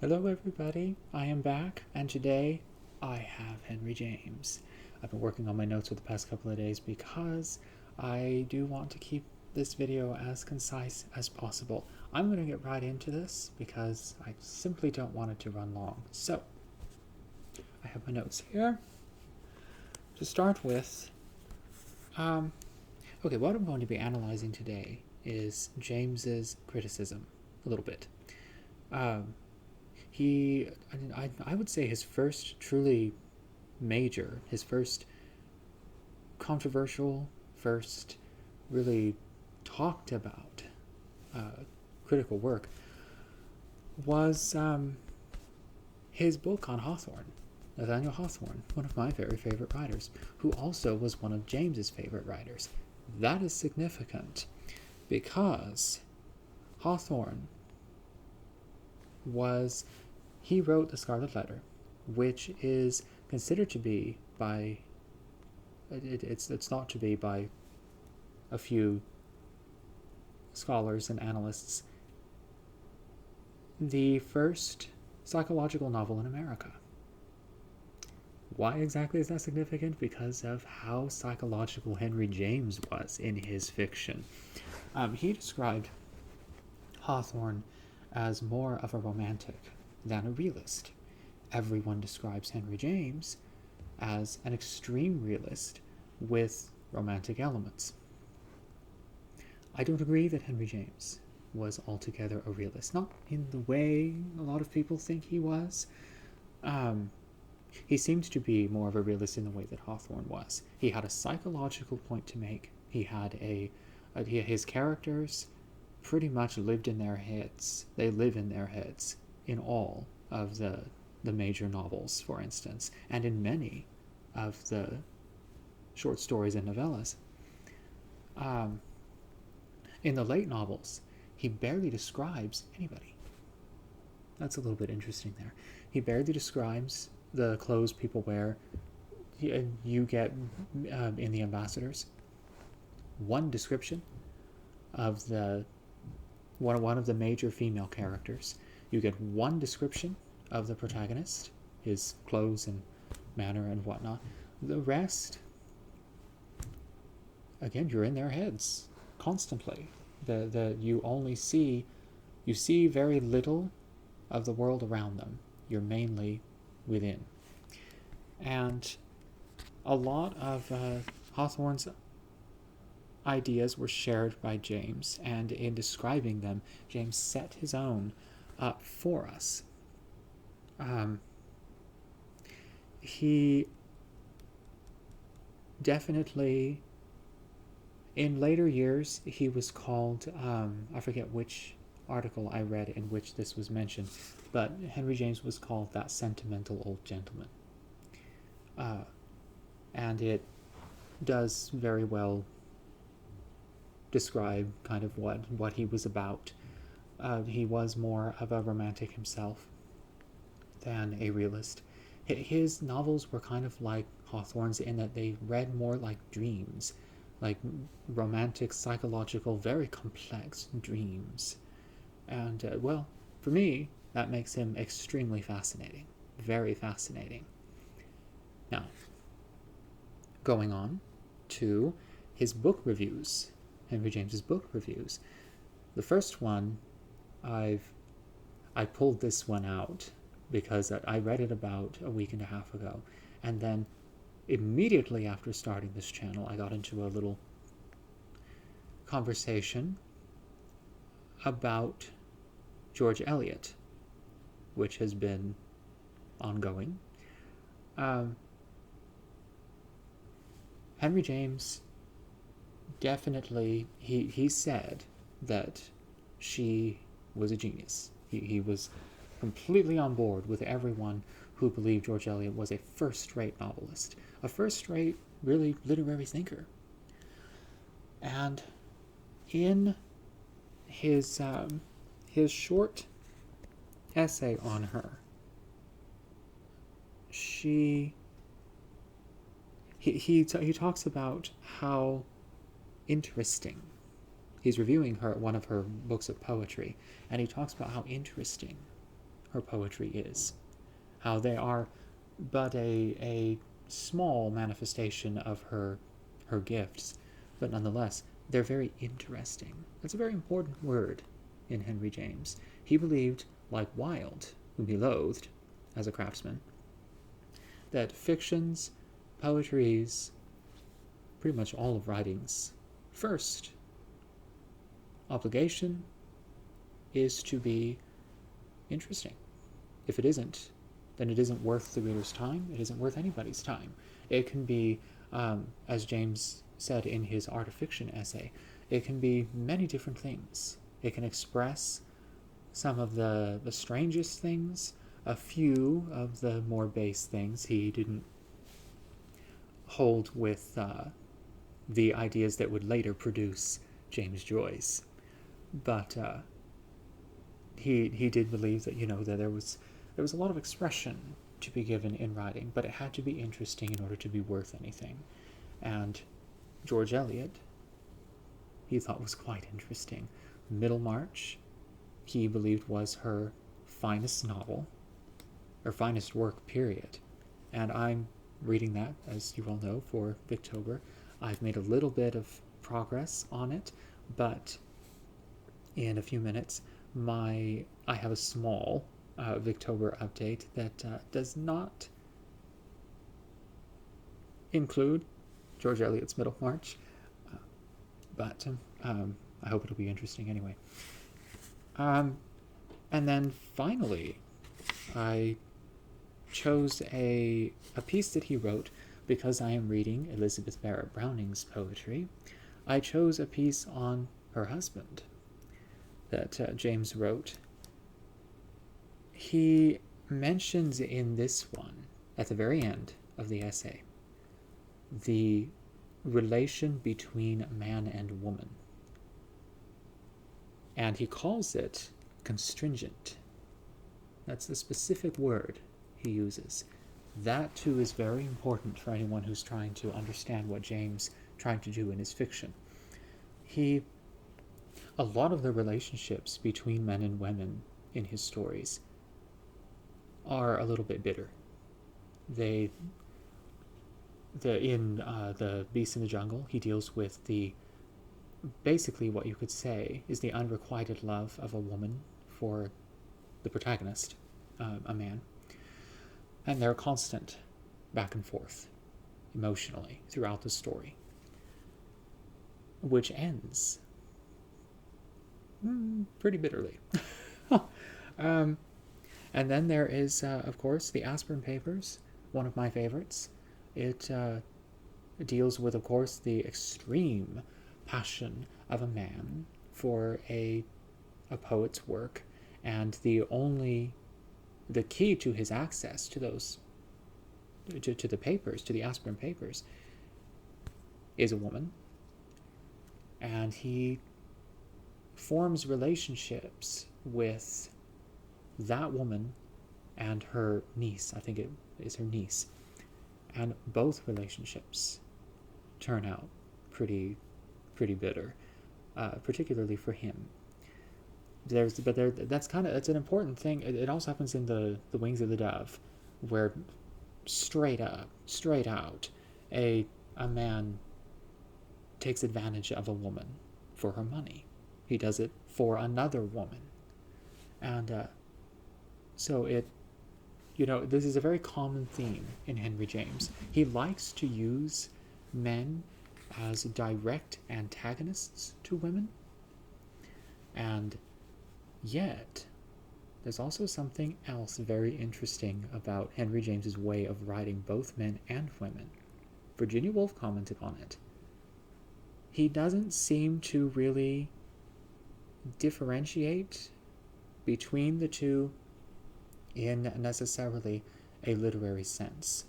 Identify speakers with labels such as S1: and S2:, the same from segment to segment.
S1: Hello, everybody. I am back, and today I have Henry James. I've been working on my notes for the past couple of days because I do want to keep this video as concise as possible. I'm going to get right into this because I simply don't want it to run long. So, I have my notes here. To start with, okay, what I'm going to be analyzing today is James's criticism a little bit. I would say his first truly major, his first controversial, first really talked about critical work was his book on Hawthorne. Nathaniel Hawthorne, one of my very favorite writers, who also was one of James's favorite writers. That is significant because Hawthorne he wrote The Scarlet Letter, which is considered to be it's thought to be by a few scholars and analysts the first psychological novel in America. Why exactly is that significant? Because of how psychological Henry James was in his fiction. He described Hawthorne as more of a romantic than a realist. Everyone describes Henry James as an extreme realist with romantic elements. I don't agree that Henry James was altogether a realist, not in the way a lot of people think he was. He seemed to be more of a realist in the way that Hawthorne was. He had a psychological point to make. He had his characters pretty much lived in their heads. They live in their heads in all of the major novels, for instance, and in many of the short stories and novellas. In the late novels, he barely describes anybody. That's a little bit interesting there. He barely describes the clothes people wear. You get in The Ambassadors one description of one of the major female characters. You get one description of the protagonist, his clothes and manner and whatnot. The rest, again, you're in their heads constantly. You see very little of the world around them. You're mainly within. And a lot of Hawthorne's ideas were shared by James, and in describing them, James set his own up for us. He definitely, in later years, he was called, I forget which article I read in which this was mentioned, but Henry James was called that sentimental old gentleman. And it does very well describe kind of what he was about. He was more of a romantic himself than a realist. His novels were kind of like Hawthorne's in that they read more like dreams, like romantic, psychological, very complex dreams. And, well, for me, that makes him extremely fascinating. Very fascinating. Now, going on to his book reviews, Henry James's book reviews. The first one, I pulled this one out because I read it about a week and a half ago, and then immediately after starting this channel, I got into a little conversation about George Eliot, which has been ongoing. Henry James definitely, he said that she was a genius. He was completely on board with everyone who believed George Eliot was a first-rate novelist, a first-rate, really literary thinker. And in his short essay on her, he talks about how interesting. He's reviewing one of her books of poetry, and he talks about how interesting her poetry is, how they are but a small manifestation of her gifts, but nonetheless, they're very interesting. That's a very important word in Henry James. He believed, like Wilde, whom he loathed as a craftsman, that fictions, poetries, pretty much all of writing's first obligation is to be interesting. If it isn't, then it isn't worth the reader's time. It isn't worth anybody's time. It can be, as James said in his Art of Fiction essay, it can be many different things. It can express some of the strangest things, a few of the more base things. He didn't hold with the ideas that would later produce James Joyce, but he did believe that that there was a lot of expression to be given in writing, but it had to be interesting in order to be worth anything. And George Eliot, he thought was quite interesting. Middlemarch, he believed was her finest novel, or finest work, period. And I'm reading that, as you all know, for Victober. I've made a little bit of progress on it, but in a few minutes, I have a small Victober update that does not include George Eliot's Middlemarch, but I hope it'll be interesting anyway. And then finally, I chose a piece that he wrote because I am reading Elizabeth Barrett Browning's poetry. I chose a piece on her husband that James wrote. He mentions in this one, at the very end of the essay, the relation between man and woman. And he calls it constringent. That's the specific word he uses. That too is very important for anyone who's trying to understand what James tried to do in his fiction. A lot of the relationships between men and women in his stories are a little bit bitter. In the Beast in the Jungle, he deals with basically what you could say is the unrequited love of a woman for the protagonist, a man. And they're constant back and forth emotionally throughout the story, which ends pretty bitterly. And then there is, of course, the Aspirin Papers, one of my favorites. It deals with, of course, the extreme passion of a man for a poet's work, and the key to his access to those, to the papers, to the Aspirin Papers, is a woman. And he forms relationships with that woman and her niece. I think it is her niece. And both relationships turn out pretty bitter, particularly for him. That's an important thing. It also happens in the Wings of the Dove, where straight out, a man takes advantage of a woman for her money. He does it for another woman, and so this is a very common theme in Henry James. He likes to use men as direct antagonists to women, and yet there's also something else very interesting about Henry James's way of writing both men and women. Virginia Woolf commented on it. He doesn't seem to really differentiate between the two in necessarily a literary sense.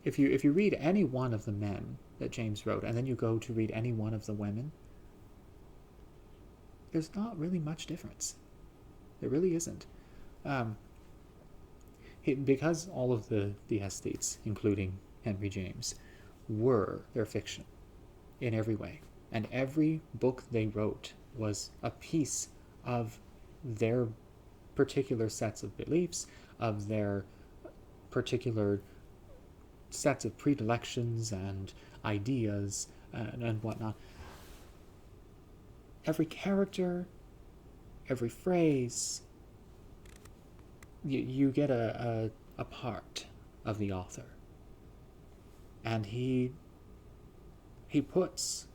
S1: If you read any one of the men that James wrote, and then you go to read any one of the women, there's not really much difference. There really isn't. Because all of the aesthetes, including Henry James, were their fiction in every way, and every book they wrote was a piece of their particular sets of beliefs, of their particular sets of predilections and ideas and whatnot. Every character, every phrase, you get a part of the author. And he puts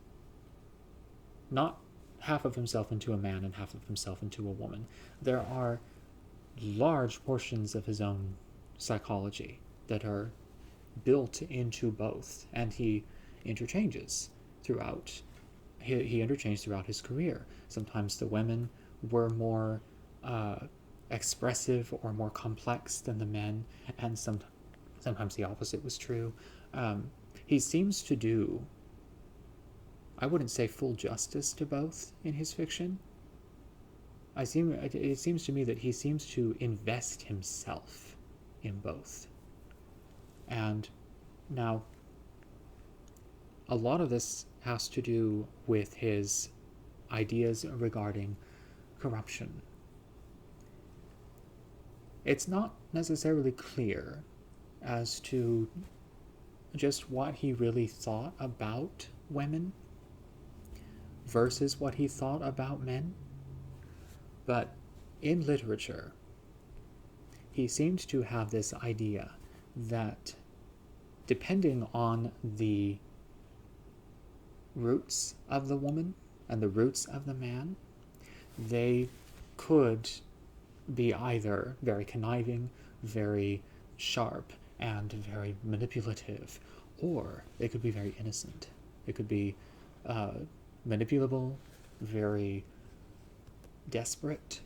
S1: not half of himself into a man and half of himself into a woman. There are large portions of his own psychology that are built into both, and he interchanges throughout. He interchanged throughout his career. Sometimes the women were more expressive or more complex than the men, and sometimes the opposite was true. He seems to do, I wouldn't say full justice to both in his fiction. It seems to me that he seems to invest himself in both. And now, a lot of this has to do with his ideas regarding corruption. It's not necessarily clear as to just what he really thought about women versus what he thought about men. But in literature, he seemed to have this idea that depending on the roots of the woman and the roots of the man, they could be either very conniving, very sharp, and very manipulative, or they could be very innocent. They could be manipulable, very desperate,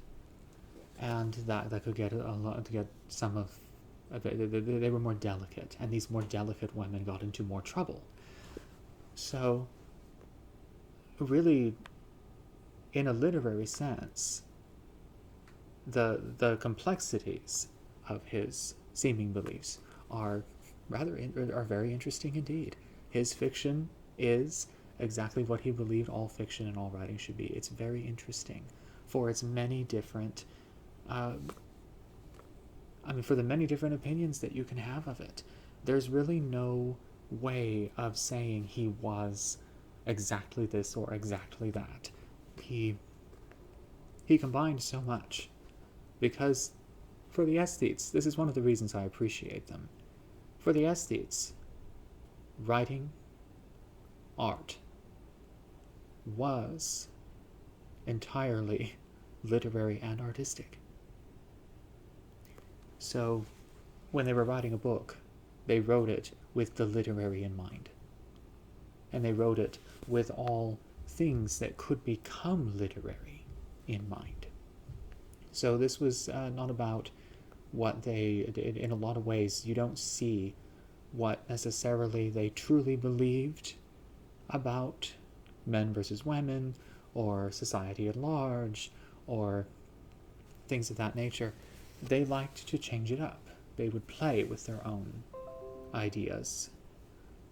S1: and that could get some of they were more delicate, and these more delicate women got into more trouble. So really, in a literary sense, the complexities of his seeming beliefs are very interesting indeed. His fiction is exactly what he believed all fiction and all writing should be. It's very interesting for its many different for the many different opinions that you can have of it. There's really no way of saying he was exactly this or exactly that. He combined so much, because for the aesthetes, this is one of the reasons I appreciate them. For the aesthetes, writing, art, was entirely literary and artistic. So when they were writing a book, they wrote it with the literary in mind. And they wrote it with all things that could become literary in mind. So this was not about what they did. In a lot of ways, you don't see what necessarily they truly believed about men versus women, or society at large, or things of that nature. They liked to change it up. They would play with their own ideas.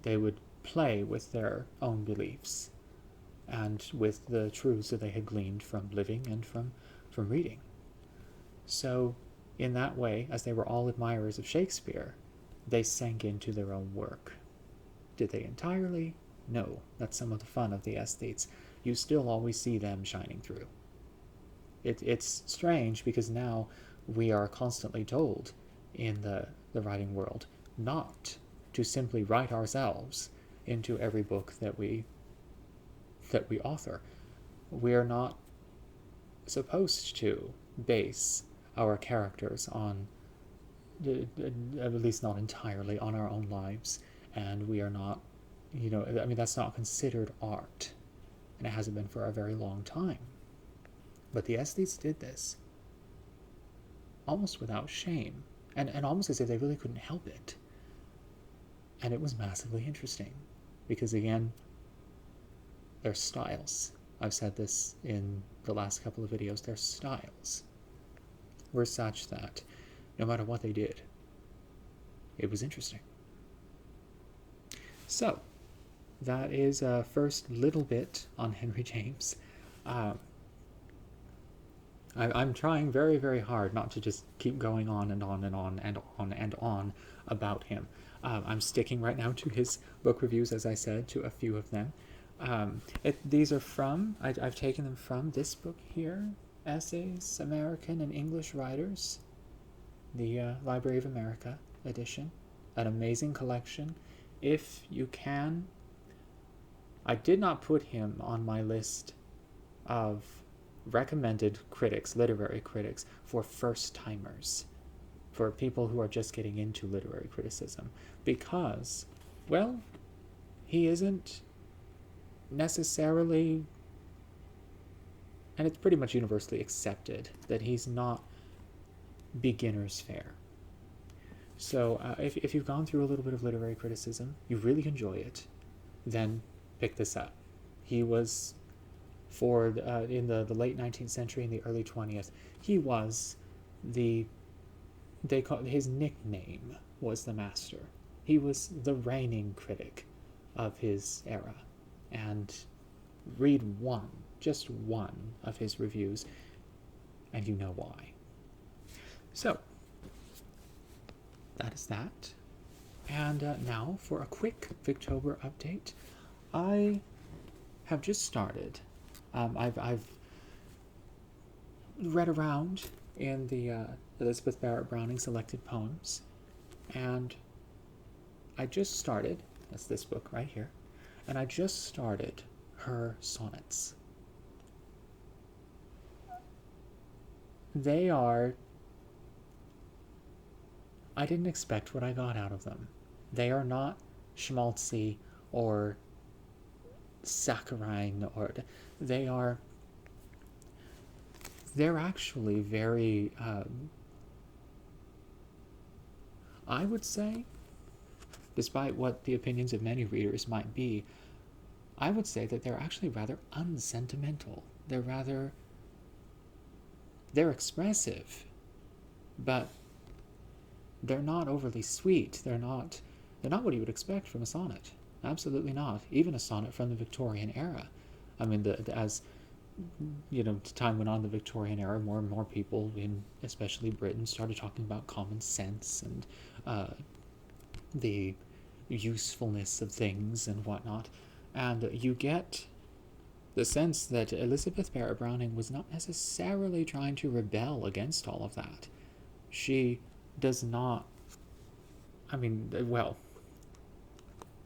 S1: They would play with their own beliefs, and with the truths that they had gleaned from living and from reading. So, in that way, as they were all admirers of Shakespeare, they sank into their own work. Did they entirely? No. That's some of the fun of the aesthetes. You still always see them shining through. It's strange, because now we are constantly told in the writing world not to simply write ourselves into every book that we author. We are not supposed to base our characters on, at least not entirely, on our own lives, and we are not, that's not considered art, and it hasn't been for a very long time. But the aesthetes did this almost without shame, and almost as if they really couldn't help it. And it was massively interesting, because again, their styles, I've said this in the last couple of videos, their styles were such that no matter what they did, it was interesting. So, that is a first little bit on Henry James. I'm trying very, very hard not to just keep going on and on and on and on and on about him. I'm sticking right now to his book reviews, as I said, to a few of them. These are from, I've taken them from this book here, Essays, American and English Writers, the Library of America edition. An amazing collection. If you can, I did not put him on my list of recommended critics, literary critics, for first timers, for people who are just getting into literary criticism, because, well, he isn't necessarily, and it's pretty much universally accepted, that he's not beginner's fare. So if you've gone through a little bit of literary criticism, you really enjoy it, then pick this up. He was, in the late 19th century and the early 20th, he was his nickname was the master. He was the reigning critic of his era. And read just one of his reviews, and you know why. So, that is that. And now for a quick Victober update. I have just started. I've read around in the Elizabeth Barrett Browning selected poems, and I just started, that's this book right here, and I just started her sonnets. They are, I didn't expect what I got out of them. They are not schmaltzy or saccharine, or they're actually very, I would say, despite what the opinions of many readers might be, I would say that they're actually rather unsentimental. They're expressive, but they're not overly sweet. They're not what you would expect from a sonnet. Absolutely not. Even a sonnet from the Victorian era. I mean, as time went on, the Victorian era, more and more people in especially Britain started talking about common sense and the usefulness of things and whatnot. And you get the sense that Elizabeth Barrett Browning was not necessarily trying to rebel against all of that. She does not, well,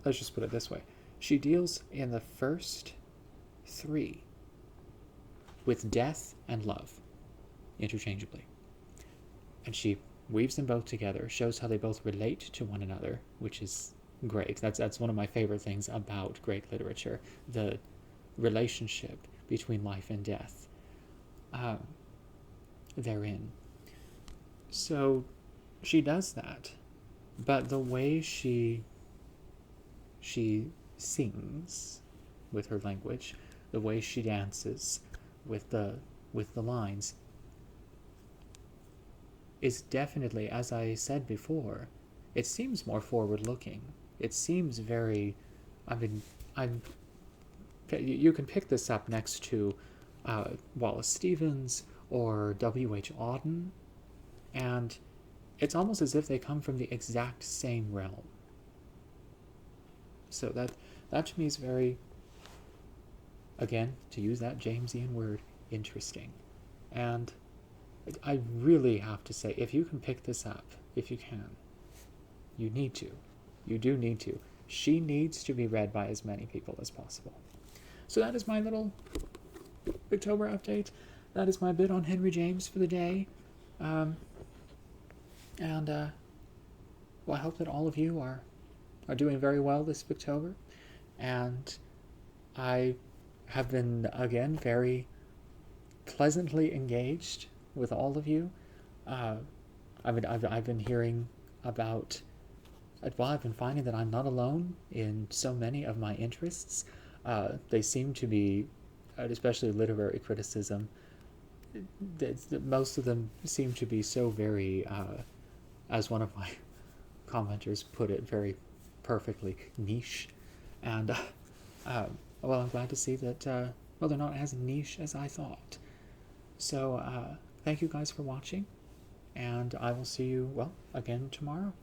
S1: let's just put it this way. She deals in the first three with death and love, interchangeably. And she weaves them both together, shows how they both relate to one another, which is great. That's one of my favorite things about great literature, the relationship between life and death therein. So she does that, but the way she sings with her language, the way she dances with the lines, is definitely, as I said before, it seems more forward-looking. It seems very, you can pick this up next to Wallace Stevens or W.H. Auden, and it's almost as if they come from the exact same realm. So that to me is very, again, to use that Jamesian word, interesting. And I really have to say, if you can pick this up, if you can, you need to. You do need to. She needs to be read by as many people as possible. So that is my little October update. That is my bit on Henry James for the day. Well, I hope that all of you are doing very well this October. And I have been, again, very pleasantly engaged with all of you. I've been hearing about, well, I've been finding that I'm not alone in so many of my interests. They seem to be, especially literary criticism, most of them seem to be so very, as one of my commenters put it very perfectly, niche. And, well, I'm glad to see that, well, they're not as niche as I thought. So thank you guys for watching, and I will see you, well, again tomorrow.